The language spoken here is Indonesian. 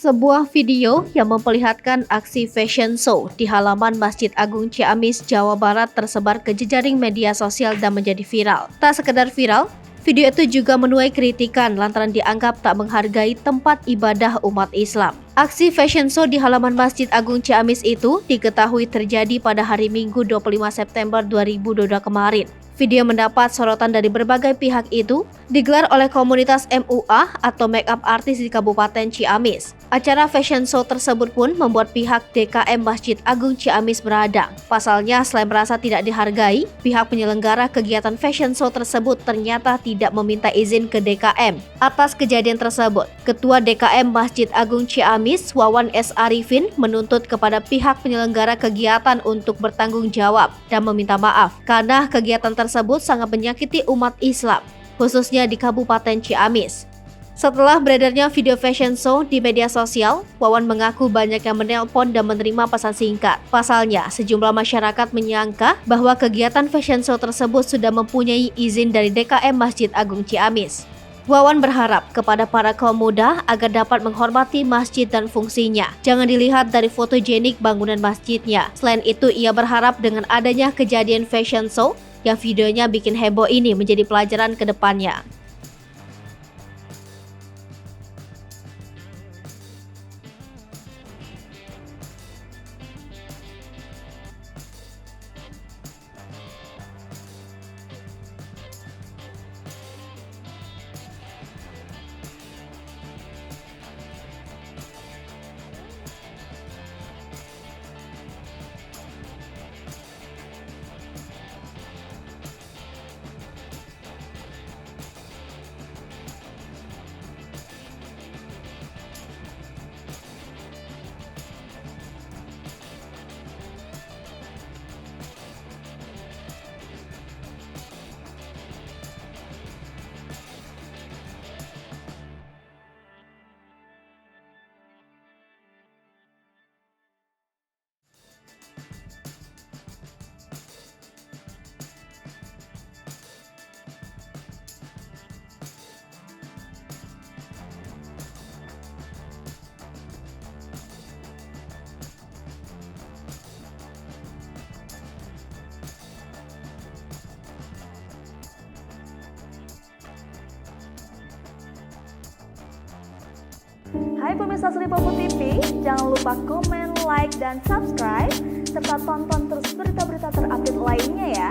Sebuah video yang memperlihatkan aksi fashion show di halaman Masjid Agung Ciamis, Jawa Barat tersebar ke jejaring media sosial dan menjadi viral. Tak sekedar viral, video itu juga menuai kritikan lantaran dianggap tak menghargai tempat ibadah umat Islam. Aksi fashion show di halaman Masjid Agung Ciamis itu diketahui terjadi pada hari Minggu 25 September 2022 kemarin. Video mendapat sorotan dari berbagai pihak itu digelar oleh komunitas MUA atau Makeup Artist di Kabupaten Ciamis. Acara fashion show tersebut pun membuat pihak DKM Masjid Agung Ciamis beradang. Pasalnya, selain merasa tidak dihargai, pihak penyelenggara kegiatan fashion show tersebut ternyata tidak meminta izin ke DKM. Atas kejadian tersebut, Ketua DKM Masjid Agung Ciamis, Wawan S. Arifin, menuntut kepada pihak penyelenggara kegiatan untuk bertanggung jawab dan meminta maaf karena kegiatan tersebut sangat menyakiti umat Islam, khususnya di Kabupaten Ciamis. Setelah beredarnya video fashion show di media sosial, Wawan mengaku banyak yang menelpon dan menerima pesan singkat. Pasalnya, sejumlah masyarakat menyangka bahwa kegiatan fashion show tersebut sudah mempunyai izin dari DKM Masjid Agung Ciamis. Wawan berharap kepada para kaum muda agar dapat menghormati masjid dan fungsinya. Jangan dilihat dari fotogenik bangunan masjidnya. Selain itu, ia berharap dengan adanya kejadian fashion show yang videonya bikin heboh ini menjadi pelajaran ke depannya. Hai pemirsa Sri Popo TV, jangan lupa komen, like, dan subscribe, serta tonton terus berita-berita terupdate lainnya ya.